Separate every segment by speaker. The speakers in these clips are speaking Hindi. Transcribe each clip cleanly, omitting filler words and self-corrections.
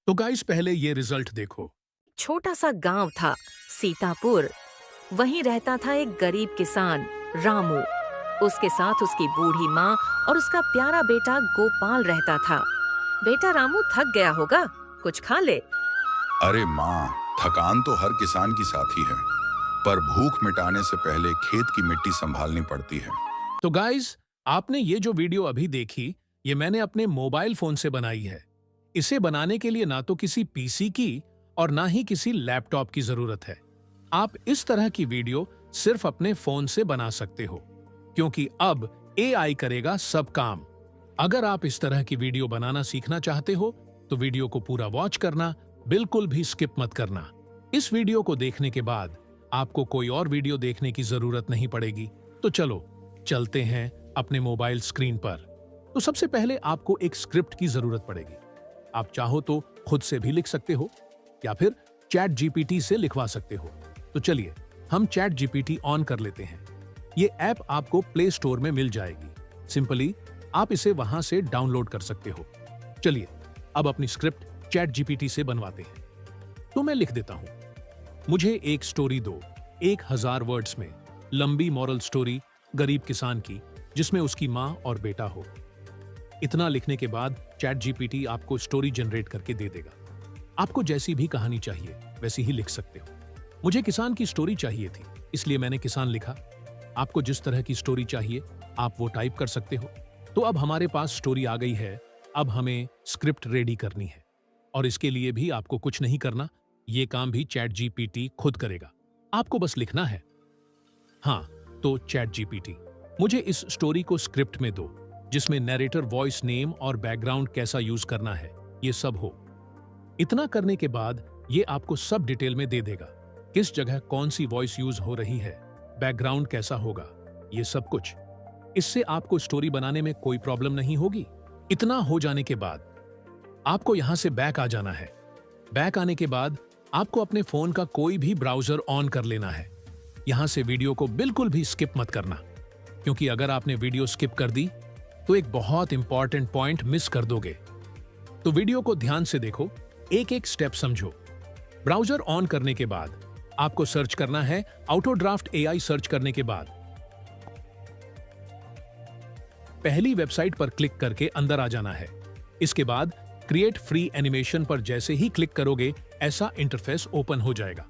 Speaker 1: तो गाइस पहले ये रिजल्ट देखो।
Speaker 2: छोटा सा गांव था, सीतापुर। वहीं रहता था एक गरीब किसान, रामू। उसके साथ उसकी बूढ़ी माँ और उसका प्यारा बेटा गोपाल रहता था। बेटा रामू थक गया होगा, कुछ खा ले।
Speaker 3: अरे माँ, थकान तो हर किसान की साथी है, पर भूख मिटाने से पहले खेत की मिट्टी संभालनी पड़ती है।
Speaker 1: तो गाइस, आपने ये जो वीडियो अभी देखी, ये मैंने अपने मोबाइल फोन से बनाई है। इसे बनाने के लिए ना तो किसी पीसी की और ना ही किसी लैपटॉप की जरूरत है। आप इस तरह की वीडियो सिर्फ अपने फोन से बना सकते हो, क्योंकि अब एआई करेगा सब काम। अगर आप इस तरह की वीडियो बनाना सीखना चाहते हो, तो वीडियो को पूरा वॉच करना, बिल्कुल भी स्किप मत करना। इस वीडियो को देखने के बाद आपको कोई और वीडियो देखने की जरूरत नहीं पड़ेगी। तो चलो चलते हैं अपने मोबाइल स्क्रीन पर। तो सबसे पहले आपको एक स्क्रिप्ट की जरूरत पड़ेगी। आप चाहो तो खुद से भी लिख सकते हो या फिर चैट जीपीटी से लिखवा सकते हो। तो चलिए हम चैट जीपीटी ऑन कर लेते हैं। ये ऐप आपको प्ले स्टोर में मिल जाएगी। सिंपली आप इसे वहां से डाउनलोड कर सकते हो। चलिए अब अपनी स्क्रिप्ट चैट जीपीटी से बनवाते हैं। तो मैं लिख देता हूं, मुझे एक स्टोरी दो 1000 वर्ड्स में, लंबी मॉरल स्टोरी गरीब किसान की, जिसमें उसकी माँ और बेटा हो। इतना लिखने के बाद चैट जीपीटी आपको स्टोरी जनरेट करके दे देगा। आपको जैसी भी कहानी चाहिए वैसी ही लिख सकते हो। मुझे किसान की स्टोरी चाहिए थी, इसलिए मैंने किसान लिखा। आपको जिस तरह की स्टोरी चाहिए आप वो टाइप कर सकते हो। तो अब हमारे पास स्टोरी आ गई है। अब हमें स्क्रिप्ट रेडी करनी है, और इसके लिए भी आपको कुछ नहीं करना। ये काम भी चैट जीपीटी खुद करेगा, आपको बस लिखना है। हाँ, तो चैट जीपीटी मुझे इस स्टोरी को स्क्रिप्ट में दो, जिसमें नैरेटर वॉइस नेम और बैकग्राउंड कैसा यूज करना है ये सब हो। इतना करने के बाद ये आपको सब डिटेल में दे देगा, किस जगह कौन सी वॉइस यूज हो रही है, बैकग्राउंड कैसा होगा, ये सब कुछ। इससे आपको स्टोरी बनाने में कोई प्रॉब्लम नहीं होगी। इतना हो जाने के बाद आपको यहां से बैक आ जाना है। बैक आने के बाद आपको अपने फोन का कोई भी ब्राउजर ऑन कर लेना है। यहां से वीडियो को बिल्कुल भी स्किप मत करना, क्योंकि अगर आपने वीडियो स्किप कर दी तो एक बहुत इंपॉर्टेंट पॉइंट मिस कर दोगे। तो वीडियो को ध्यान से देखो, एक एक स्टेप समझो। ब्राउजर ऑन करने के बाद आपको सर्च करना है ऑटोड्राफ्ट एआई। सर्च करने के बाद पहली वेबसाइट पर क्लिक करके अंदर आ जाना है। इसके बाद क्रिएट फ्री एनिमेशन पर जैसे ही क्लिक करोगे, ऐसा इंटरफेस ओपन हो जाएगा।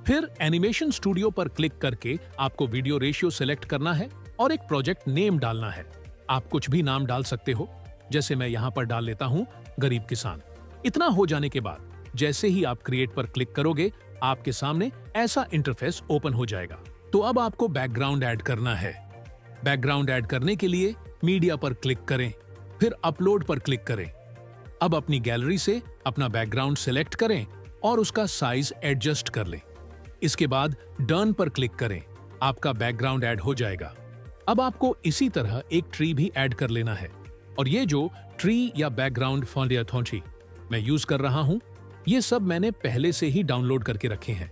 Speaker 1: फिर एनिमेशन स्टूडियो पर क्लिक करके आपको वीडियो रेशियो सेलेक्ट करना है और एक प्रोजेक्ट नेम डालना है। आप कुछ भी नाम डाल सकते हो, जैसे मैं यहां पर डाल लेता हूं गरीब किसान। इतना हो जाने के बाद जैसे ही आप क्रिएट पर क्लिक करोगे, आपके सामने ऐसा इंटरफेस ओपन हो जाएगा। तो अब आपको बैकग्राउंड ऐड करना है। बैकग्राउंड ऐड करने के लिए मीडिया पर क्लिक करें, फिर अपलोड पर क्लिक करें। अब अपनी गैलरी से अपना बैकग्राउंड सेलेक्ट करें और उसका साइज एडजस्ट कर लें। इसके बाद डन पर क्लिक करें, आपका बैकग्राउंड ऐड हो जाएगा। अब आपको इसी तरह एक ट्री भी ऐड कर लेना है। और ये जो ट्री या बैकग्राउंड फॉन्डियाथॉन्टी मैं यूज कर रहा हूं, ये सब मैंने पहले से ही डाउनलोड करके रखे हैं।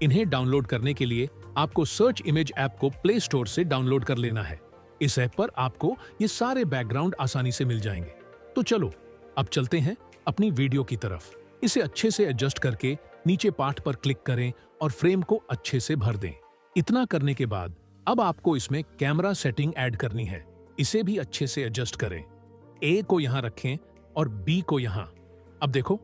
Speaker 1: इन्हें डाउनलोड करने के लिए आपको सर्च इमेज ऐप को प्ले स्टोर से डाउनलोड कर लेना है। इस ऐप पर आपको ये सारे बैकग्राउंड आसानी से मिल जाएंगे। तो चलो अब चलते हैं अपनी वीडियो की तरफ। इसे अच्छे से एडजस्ट करके नीचे पार्ट पर क्लिक करें और फ्रेम को अच्छे से भर दें। इतना करने के बाद अब आपको इसमें कैमरा सेटिंग ऐड करनी है। इसे भी अच्छे से एडजस्ट करें। ए को यहां रखें और बी को यहां। अब देखो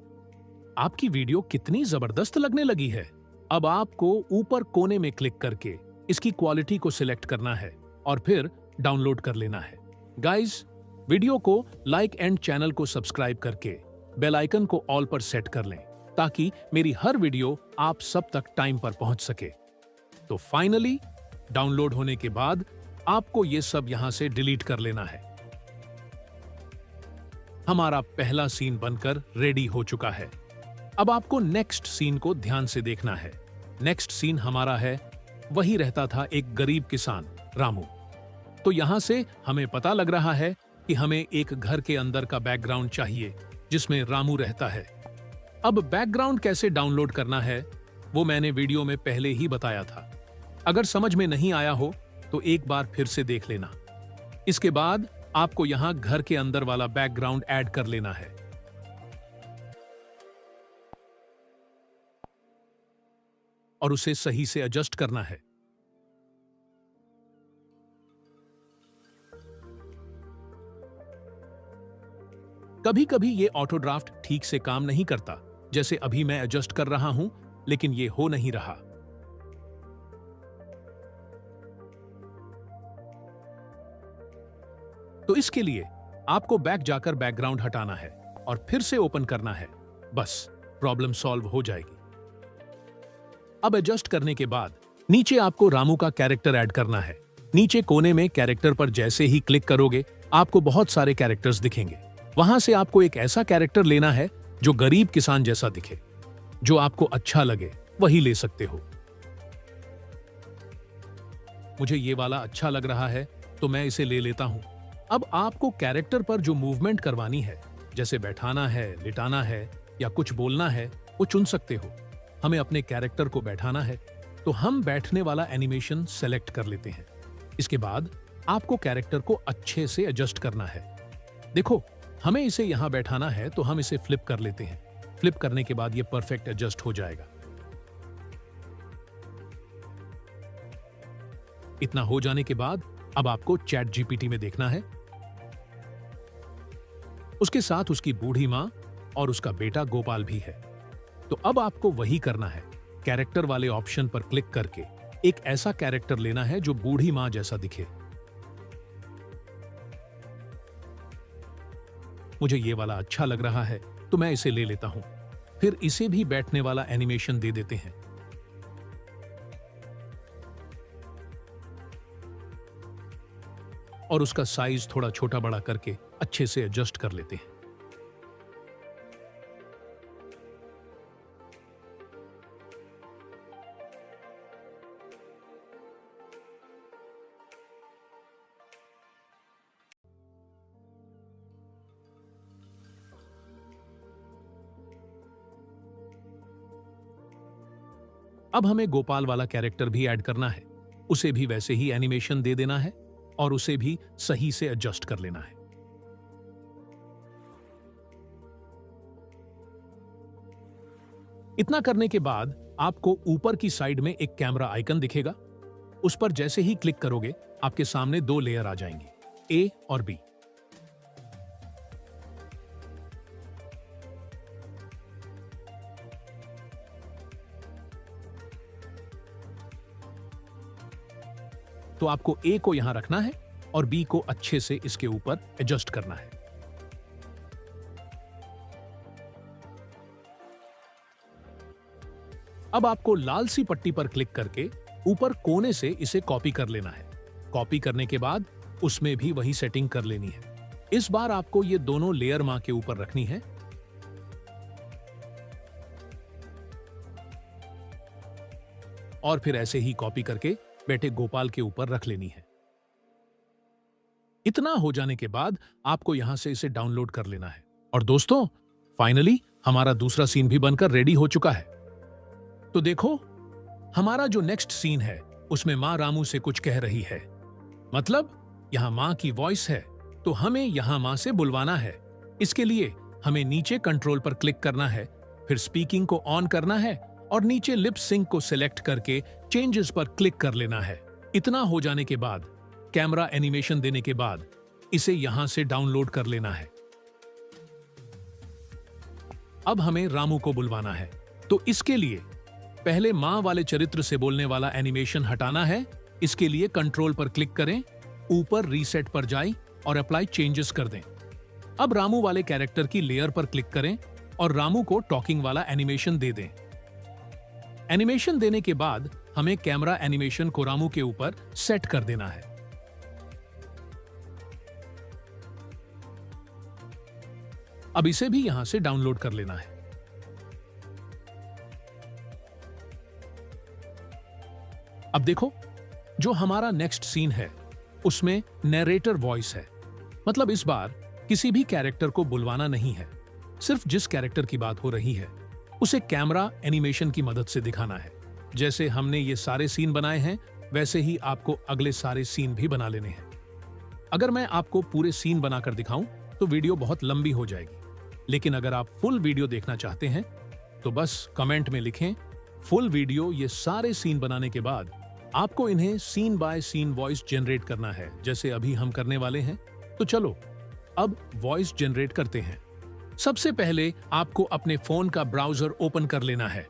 Speaker 1: आपकी वीडियो कितनी जबरदस्त लगने लगी है। अब आपको ऊपर कोने में क्लिक करके इसकी क्वालिटी को सिलेक्ट करना है और फिर डाउनलोड कर लेना है। गाइस, वीडियो को लाइक एंड चैनल को सब्सक्राइब करके बेल आइकन को ऑल पर सेट कर लें, ताकि मेरी हर वीडियो आप सब तक टाइम पर पहुंच सके। तो फाइनली डाउनलोड होने के बाद आपको ये सब यहां से डिलीट कर लेना है। हमारा पहला सीन बनकर रेडी हो चुका है। अब आपको नेक्स्ट सीन को ध्यान से देखना है। नेक्स्ट सीन हमारा है, वही रहता था एक गरीब किसान रामू। तो यहां से हमें पता लग रहा है कि हमें एक घर के अंदर का बैकग्राउंड चाहिए जिसमें रामू रहता है। अब बैकग्राउंड कैसे डाउनलोड करना है वो मैंने वीडियो में पहले ही बताया था। अगर समझ में नहीं आया हो तो एक बार फिर से देख लेना। इसके बाद आपको यहां घर के अंदर वाला बैकग्राउंड ऐड कर लेना है। और उसे सही से एडजस्ट करना है। कभी कभी ये ऑटो ड्राफ्ट ठीक से काम नहीं करता, जैसे अभी मैं एडजस्ट कर रहा हूं, लेकिन ये हो नहीं रहा। तो इसके लिए आपको बैक जाकर बैकग्राउंड हटाना है और फिर से ओपन करना है। बस प्रॉब्लम सॉल्व हो जाएगी। अब एडजस्ट करने के बाद नीचे आपको रामू का कैरेक्टर ऐड करना है। नीचे कोने में कैरेक्टर पर जैसे ही क्लिक करोगे आपको बहुत सारे कैरेक्टर्स दिखेंगे। वहां से आपको एक ऐसा कैरेक्टर लेना है जो गरीब किसान जैसा दिखे। जो आपको अच्छा लगे वही ले सकते हो। मुझे ये वाला अच्छा लग रहा है तो मैं इसे ले लेता हूं। अब आपको कैरेक्टर पर जो मूवमेंट करवानी है, जैसे बैठाना है, लिटाना है या कुछ बोलना है, वो चुन सकते हो। हमें अपने कैरेक्टर को बैठाना है तो हम बैठने वाला एनिमेशन सेलेक्ट कर लेते हैं। इसके बाद आपको कैरेक्टर को अच्छे से एडजस्ट करना है। देखो, हमें इसे यहां बैठाना है तो हम इसे फ्लिप कर लेते हैं। फ्लिप करने के बाद ये परफेक्ट एडजस्ट हो जाएगा। इतना हो जाने के बाद अब आपको चैट जीपीटी में देखना है। उसके साथ उसकी बूढ़ी मां और उसका बेटा गोपाल भी है। तो अब आपको वही करना है। कैरेक्टर वाले ऑप्शन पर क्लिक करके एक ऐसा कैरेक्टर लेना है जो बूढ़ी मां जैसा दिखे। मुझे ये वाला अच्छा लग रहा है तो मैं इसे ले लेता हूं। फिर इसे भी बैठने वाला एनिमेशन दे देते हैं। और उसका साइज थोड़ा छोटा बड़ा करके अच्छे से एडजस्ट कर लेते हैं। अब हमें गोपाल वाला कैरेक्टर भी ऐड करना है। उसे भी वैसे ही एनिमेशन दे देना है और उसे भी सही से एडजस्ट कर लेना है। इतना करने के बाद आपको ऊपर की साइड में एक कैमरा आइकन दिखेगा। उस पर जैसे ही क्लिक करोगे आपके सामने दो लेयर आ जाएंगी, ए और बी। तो आपको ए को यहां रखना है और बी को अच्छे से इसके ऊपर एडजस्ट करना है। अब आपको लाल सी पट्टी पर क्लिक करके ऊपर कोने से इसे कॉपी कर लेना है। कॉपी करने के बाद उसमें भी वही सेटिंग कर लेनी है। इस बार आपको ये दोनों लेयर मां के ऊपर रखनी है। और फिर ऐसे ही कॉपी करके बेटे गोपाल के ऊपर रख लेनी है। इतना हो जाने के बाद आपको यहां से इसे डाउनलोड कर लेना है। और दोस्तों, फाइनली हमारा दूसरा सीन भी बनकर रेडी हो चुका है। तो देखो, हमारा जो नेक्स्ट सीन है उसमें मां रामू से कुछ कह रही है। मतलब यहां मां की वॉइस है तो हमें यहां मां से बुलवाना है। इसके लिए हमें नीचे कंट्रोल पर क्लिक करना है, फिर स्पीकिंग को ऑन करना है और नीचे लिप सिंक को सिलेक्ट करके चेंजेस पर क्लिक कर लेना है। इतना हो जाने के बाद कैमरा एनिमेशन देने के बाद इसे यहां से डाउनलोड कर लेना है। अब हमें रामू को बुलवाना है तो इसके लिए पहले मां वाले चरित्र से बोलने वाला एनिमेशन हटाना है। इसके लिए कंट्रोल पर क्लिक करें, ऊपर रीसेट पर जाएं और अप्लाई चेंजेस कर दें। अब रामू वाले कैरेक्टर की लेयर पर क्लिक करें और रामू को टॉकिंग वाला एनिमेशन दे दें। एनिमेशन देने के बाद हमें कैमरा एनिमेशन को रामू के ऊपर सेट कर देना है। अब इसे भी यहां से डाउनलोड कर लेना है। अब देखो, जो हमारा नेक्स्ट सीन है उसमें नैरेटर वॉइस है। मतलब इस बार किसी भी कैरेक्टर को बुलवाना नहीं है, सिर्फ जिस कैरेक्टर की बात हो रही है उसे कैमरा एनिमेशन की मदद से दिखाना है। जैसे हमने ये सारे सीन बनाए हैं वैसे ही आपको अगले सारे सीन भी बना लेने हैं। अगर मैं आपको पूरे सीन बनाकर दिखाऊं तो वीडियो बहुत लंबी हो जाएगी, लेकिन अगर आप फुल वीडियो देखना चाहते हैं तो बस कमेंट में लिखें फुल वीडियो ये सारे सीन बनाने के बाद आपको इन्हें scene by scene voice generate करना है, जैसे अभी हम करने वाले हैं। तो चलो अब वॉइस जनरेट करते हैं। सबसे पहले आपको अपने फोन का ब्राउजर ओपन कर लेना है।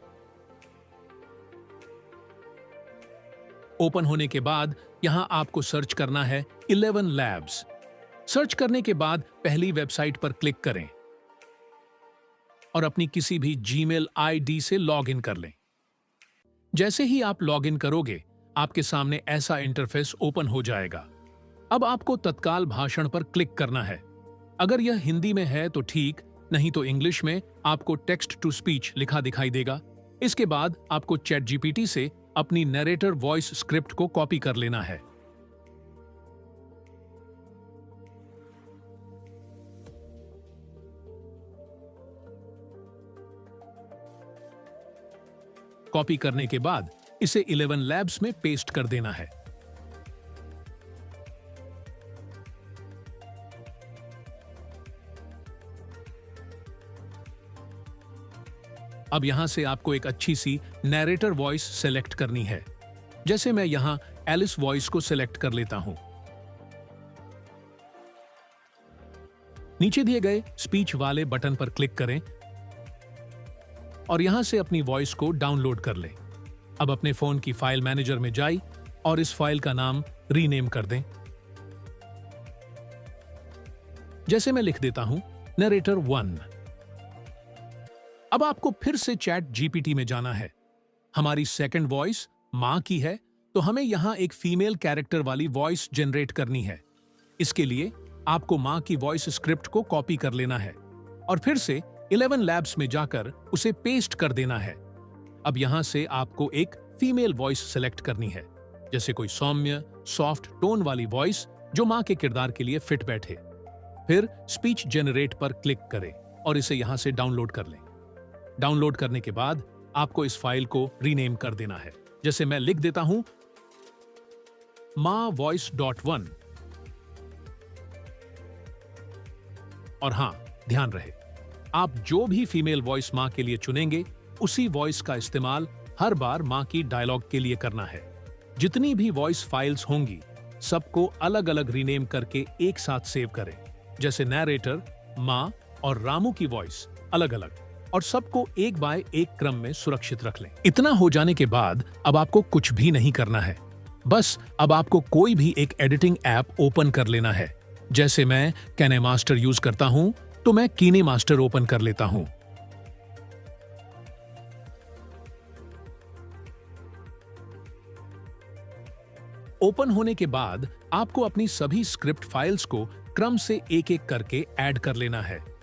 Speaker 1: ओपन होने के बाद यहां आपको सर्च करना है 11 लैब्स। सर्च करने के बाद पहली वेबसाइट पर क्लिक करें और अपनी किसी भी जीमेल आईडी से लॉग इन कर लें। जैसे ही आप लॉग इन करोगे, आपके सामने ऐसा इंटरफेस ओपन हो जाएगा। अब आपको तत्काल भाषण पर क्लिक करना है। अगर यह हिंदी में है तो ठीक, नहीं तो इंग्लिश में आपको टेक्स्ट टू स्पीच लिखा दिखाई देगा। इसके बाद आपको चैट जीपीटी से अपनी नरेटर वॉइस स्क्रिप्ट को कॉपी कर लेना है। कॉपी करने के बाद इसे 11 लैब्स में पेस्ट कर देना है। अब यहां से आपको एक अच्छी सी नैरेटर वॉइस सेलेक्ट करनी है। जैसे मैं यहां एलिस वॉइस को सेलेक्ट कर लेता हूं। नीचे दिए गए स्पीच वाले बटन पर क्लिक करें और यहां से अपनी वॉइस को डाउनलोड कर लें। अब अपने फोन की फाइल मैनेजर में जाइए और इस फाइल का नाम रीनेम कर दें। जैसे मैं लिख देता हूं नरेटर 1। अब आपको फिर से चैट जीपीटी में जाना है। हमारी सेकंड वॉइस मां की है, तो हमें यहां एक फीमेल कैरेक्टर वाली वॉइस जनरेट करनी है। इसके लिए आपको मां की वॉइस स्क्रिप्ट को कॉपी कर लेना है और फिर से 11 लैब्स में जाकर उसे पेस्ट कर देना है। अब यहां से आपको एक फीमेल वॉइस सेलेक्ट करनी है, जैसे कोई सौम्य सॉफ्ट टोन वाली वॉइस जो मां के किरदार के लिए फिट बैठे। फिर स्पीच जनरेट पर क्लिक करें और इसे यहां से डाउनलोड कर लें। डाउनलोड करने के बाद आपको इस फाइल को रीनेम कर देना है। जैसे मैं लिख देता हूं मां voice.1। और हां, ध्यान रहे, आप जो भी फीमेल वॉइस मां के लिए चुनेंगे, उसी वॉइस का इस्तेमाल हर बार मां की डायलॉग के लिए करना है। जितनी भी वॉइस फाइल्स होंगी, सबको अलग अलग रीनेम करके एक साथ सेव करें। जैसे नैरेटर, मां और रामू की वॉइस अलग अलग, और सबको एक बाय एक क्रम में सुरक्षित रख लें। इतना हो जाने के बाद अब आपको कुछ भी नहीं करना है। बस अब आपको कोई भी एक एडिटिंग ऐप ओपन कर लेना है। जैसे मैं KineMaster यूज करता हूं, तो मैं KineMaster ओपन कर लेता हूं। ओपन होने के बाद आपको अपनी सभी स्क्रिप्ट फाइल्स को क्रम से एक एक करके ऐड कर लेना है।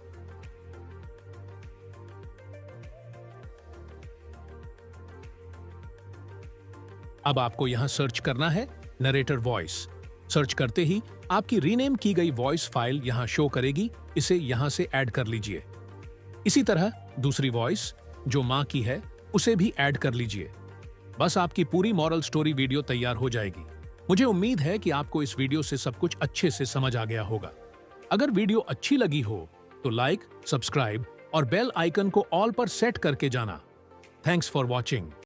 Speaker 1: अब आपको यहां सर्च करना है नरेटर वॉइस। सर्च करते ही आपकी रीनेम की गई वॉइस फाइल यहां शो करेगी। इसे यहां से ऐड कर लीजिए। इसी तरह दूसरी वॉइस जो मां की है, उसे भी ऐड कर लीजिए। बस आपकी पूरी मॉरल स्टोरी वीडियो तैयार हो जाएगी। मुझे उम्मीद है कि आपको इस वीडियो से सब कुछ अच्छे से समझ आ गया होगा। अगर वीडियो अच्छी लगी हो तो लाइक, सब्सक्राइब और बेल आइकन को ऑल पर सेट करके जाना। Thanks for watching.